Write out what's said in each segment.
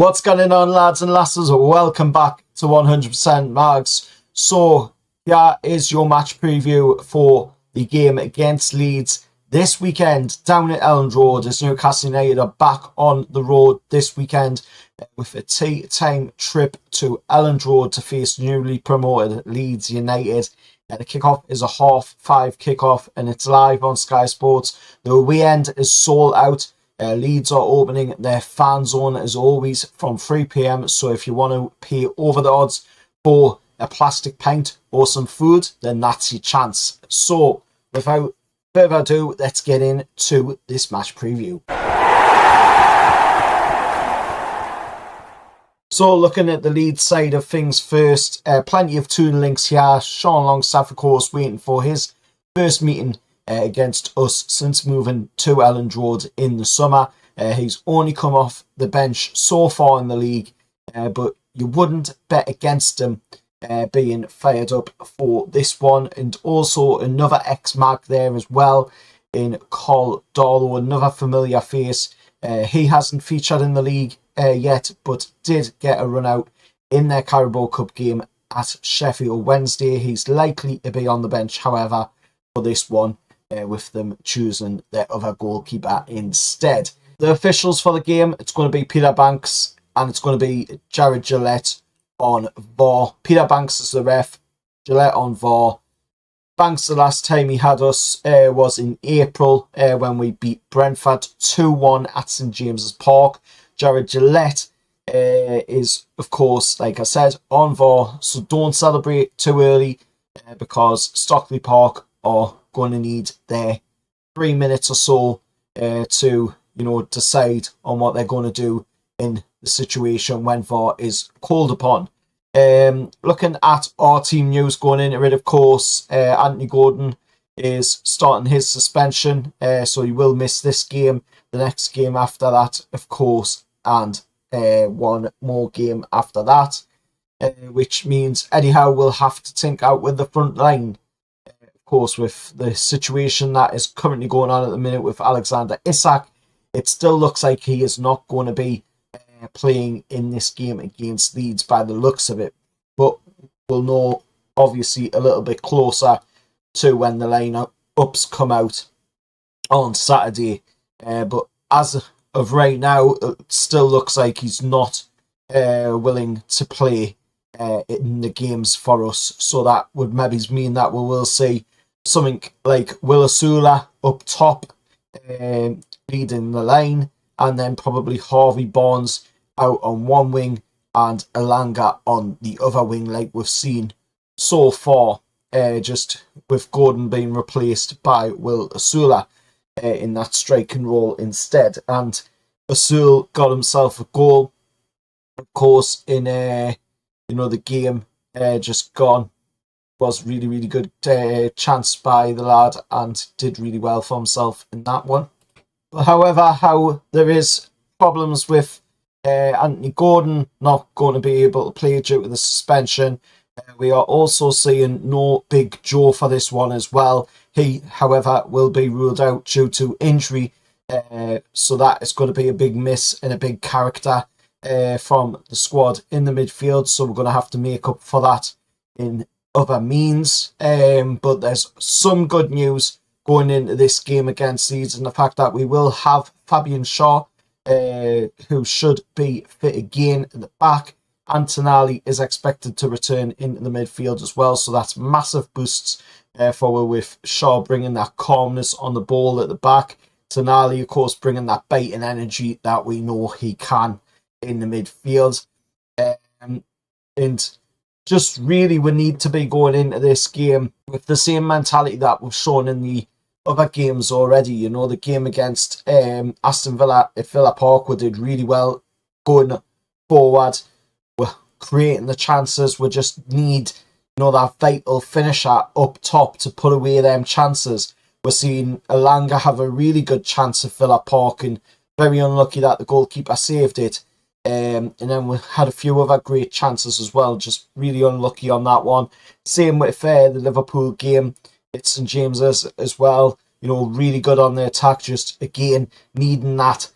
What's going on, lads and lasses? Welcome back to 100% Mags. So here is your match preview for the game against Leeds this weekend down at Elland Road, as Newcastle United are back on the road this weekend with a tea-time trip to Elland Road to face newly promoted Leeds United. The kickoff is a 5:30 kickoff and it's live on Sky Sports. The away end is sold out. Leeds are opening their fan zone as always from 3 p.m. So if you want to pay over the odds for a plastic pint or some food, then that's your chance. So without further ado, let's get into this match preview. So looking at the Leeds side of things first, plenty of tune links here. Sean Longstaff, of course, waiting for his first meeting against us since moving to Elland Road in the summer. He's only come off the bench so far in the league, but you wouldn't bet against him being fired up for this one. And also another ex-Mag there as well in Carl Darlow, another familiar face. He hasn't featured in the league yet, but did get a run out in their Carabao Cup game at Sheffield Wednesday. He's likely to be on the bench, however, for this one, with them choosing their other goalkeeper instead. The officials for the game, it's going to be Peter Banks and it's going to be Jared Gillett on VAR. Peter Banks is the ref, Gillett on VAR. Banks, the last time he had us was in April when we beat Brentford 2-1 at St James's Park. Jared Gillett is, of course, like I said, on VAR, so don't celebrate too early because Stockley Park are going to need their 3 minutes or so to, decide on what they're going to do in the situation when VAR is called upon. Looking at our team news going into it, of course, Anthony Gordon is starting his suspension, so he will miss this game, the next game after that, of course, and one more game after that, which means Eddie Howe will have to think out with the front line. Of course, with the situation that is currently going on at the minute with Alexander Isak, it still looks like he is not going to be playing in this game against Leeds by the looks of it. But we'll know, obviously, a little bit closer to when the lineups come out on Saturday. But as of right now, it still looks like he's not willing to play in the games for us. So that would maybe mean that we will see something like Will Osula up top, leading the line, and then probably Harvey Barnes out on one wing and Elanga on the other wing, like we've seen so far, just with Gordon being replaced by Will Osula in that striking role instead. And Osula got himself a goal, of course, in the game just gone. Was really, really good chance by the lad and did really well for himself in that one. However, how there is problems with Anthony Gordon not going to be able to play due to the suspension. We are also seeing no Big Joe for this one as well. He, however, will be ruled out due to injury. So that is going to be a big miss and a big character from the squad in the midfield. So we're going to have to make up for that in other means. But there's some good news going into this game against Leeds, and the fact that we will have Fabian Shaw, who should be fit again at the back. Antonali is expected to return into the midfield as well, so that's massive boosts forward, with Shaw bringing that calmness on the ball at the back. Tonali, of course, bringing that bait and energy that we know he can in the midfield. And just really, we need to be going into this game with the same mentality that we've shown in the other games already. The game against Aston Villa at Villa Park, we did really well going forward. We're creating the chances. We just need, that vital finisher up top to put away them chances. We're seeing Elanga have a really good chance at Villa Park, and very unlucky that the goalkeeper saved it. And then we had a few other great chances as well, just really unlucky on that one. Same with the Liverpool game at St James's as well. Really good on the attack, just again needing that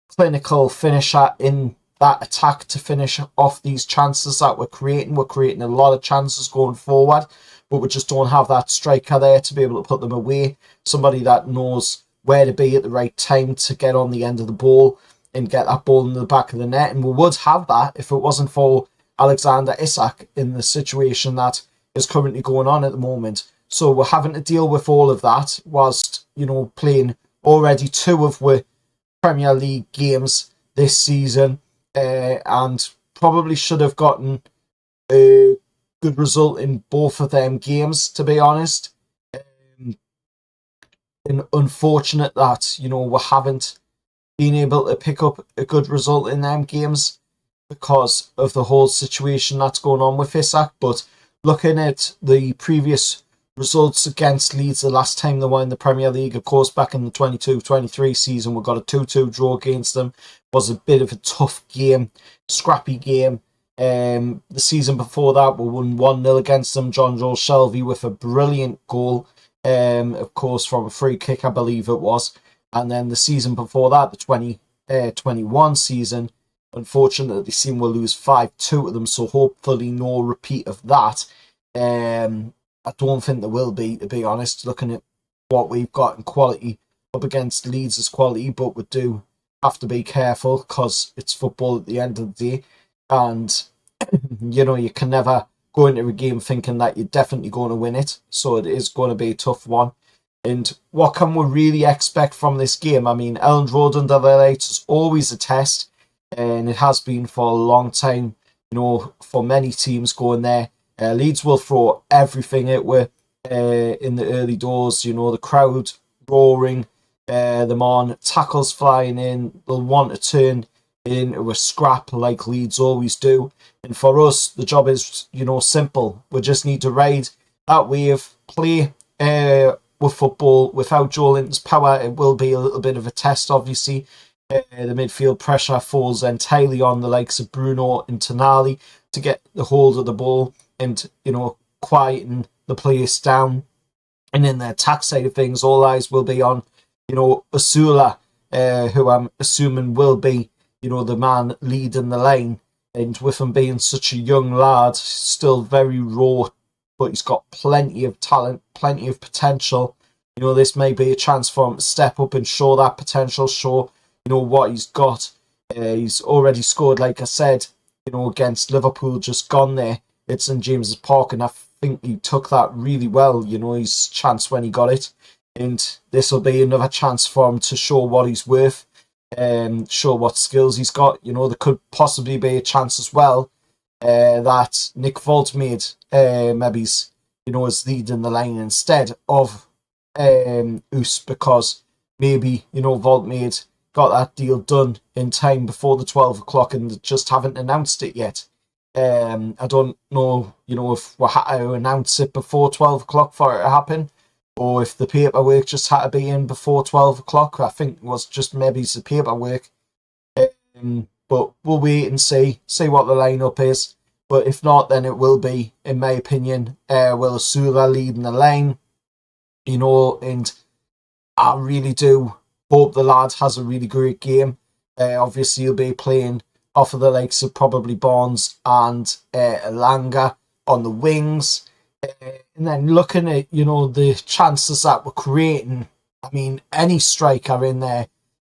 clinical finisher in that attack to finish off these chances that we're creating. We're creating a lot of chances going forward, but we just don't have that striker there to be able to put them away. Somebody that knows where to be at the right time to get on the end of the ball and get that ball in the back of the net. And we would have that if it wasn't for Alexander Isak in the situation that is currently going on at the moment. So we're having to deal with all of that whilst, playing already 2 of the Premier League games this season, and probably should have gotten a good result in both of them games, to be honest. And unfortunate that, we haven't been able to pick up a good result in them games because of the whole situation that's going on with Isak. But looking at the previous results against Leeds the last time they were in the Premier League, of course, back in the 22-23 season, we got a 2-2 draw against them. It was a bit of a tough game, scrappy game. The season before that, we won 1-0 against them. John Joel Shelby with a brilliant goal, of course, from a free kick, I believe it was. And then the season before that, the 2021 season, unfortunately, the team will lose 5-2 to them, so hopefully no repeat of that. I don't think there will be, to be honest, looking at what we've got in quality up against Leeds' quality, but we do have to be careful because it's football at the end of the day. And, you can never go into a game thinking that you're definitely going to win it. So it is going to be a tough one. And what can we really expect from this game? I mean, Elland Road under the lights is always a test, and it has been for a long time, for many teams going there. Leeds will throw everything at we in the early doors, the crowd roaring them on, tackles flying in. They'll want to turn into a scrap like Leeds always do. And for us, the job is, simple. We just need to ride that wave, play with football without Joe Linton's power. It will be a little bit of a test, obviously. The midfield pressure falls entirely on the likes of Bruno and Tonali to get the hold of the ball and, quieten the players down. And in the attack side of things, all eyes will be on, Osula, who I'm assuming will be, the man leading the line. And with him being such a young lad, still very raw, but he's got plenty of talent, plenty of potential. This may be a chance for him to step up and show that potential, show, what he's got. He's already scored, like I said, against Liverpool, just gone there at St James's Park, and I think he took that really well, his chance when he got it. And this will be another chance for him to show what he's worth, show what skills he's got. There could possibly be a chance as well that Nick Volt made, maybe is leading the line instead of Us, because maybe, Volt made got that deal done in time before the 12 o'clock and just haven't announced it yet. I don't know, if we had to announce it before 12 o'clock for it to happen, or if the paperwork just had to be in before 12 o'clock. I think it was just maybe the paperwork. But we'll wait and see what the lineup is. But if not, then it will be, in my opinion, Will Osula leading the line. And I really do hope the lad has a really great game. Obviously, he'll be playing off of the likes of probably Barnes and Elanga on the wings. And then looking at, the chances that we're creating, I mean, any striker in there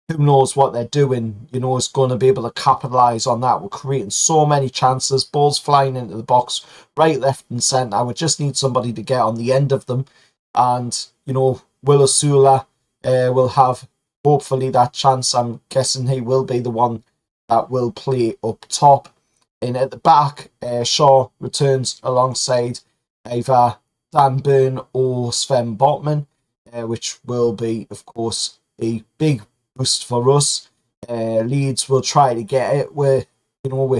who knows what they're doing, is going to be able to capitalise on that. We're creating so many chances, balls flying into the box, right, left and centre. We just need somebody to get on the end of them. And, Will Osula will have, hopefully, that chance. I'm guessing he will be the one that will play up top. And at the back, Shaw returns alongside either Dan Burn or Sven Botman, which will be, of course, a big boost for us. Leeds will try to get it with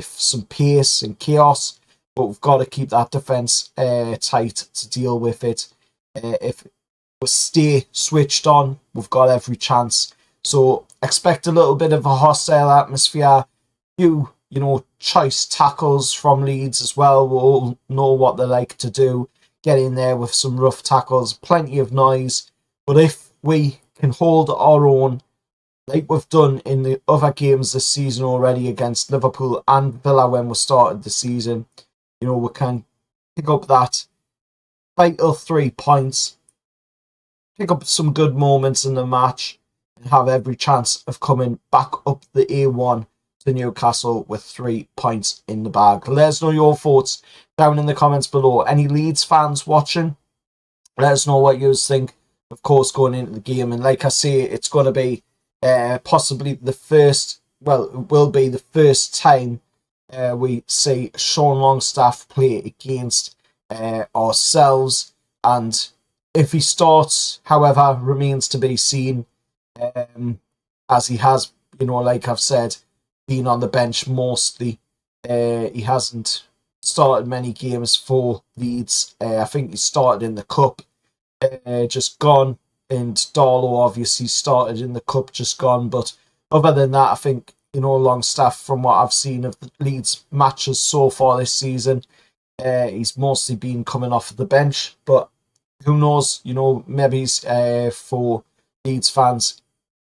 some pace and chaos, but we've got to keep that defence tight to deal with it. If we stay switched on, we've got every chance. So expect a little bit of a hostile atmosphere. Few, choice tackles from Leeds as well. We'll know what they like to do. Get in there with some rough tackles, plenty of noise. But if we can hold our own like we've done in the other games this season already against Liverpool and Villa when we started the season, you know, we can pick up that vital 3 points, pick up some good moments in the match, and have every chance of coming back up the A1 to Newcastle with 3 points in the bag. Let us know your thoughts down in the comments below. Any Leeds fans watching, let us know what you think, of course, going into the game. And like I say, it's going to be possibly the first, well, it will be the first time we see Sean Longstaff play against ourselves. And if he starts, however, remains to be seen, as he has, you know, like I've said, been on the bench mostly. He hasn't started many games for Leeds. I think he started in the Cup, just gone. And Darlow obviously started in the Cup, just gone. But other than that, I think, you know, Longstaff, from what I've seen of the Leeds matches so far this season, he's mostly been coming off the bench. But who knows, you know, maybe for Leeds fans,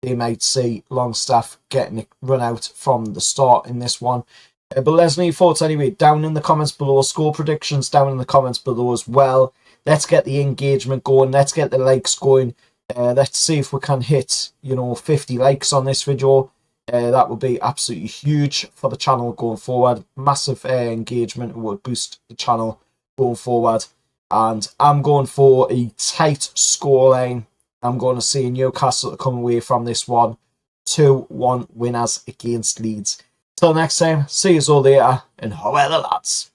they might see Longstaff getting it run out from the start in this one. But let us know your thoughts anyway down in the comments below. Score predictions down in the comments below as well. Let's get the engagement going. Let's get the likes going. Let's see if we can hit, you know, 50 likes on this video. That would be absolutely huge for the channel going forward. Massive engagement would boost the channel going forward. And I'm going for a tight scoreline. I'm going to see Newcastle to come away from this one 2-1 winners against Leeds. Till next time, see you all later, and however lads.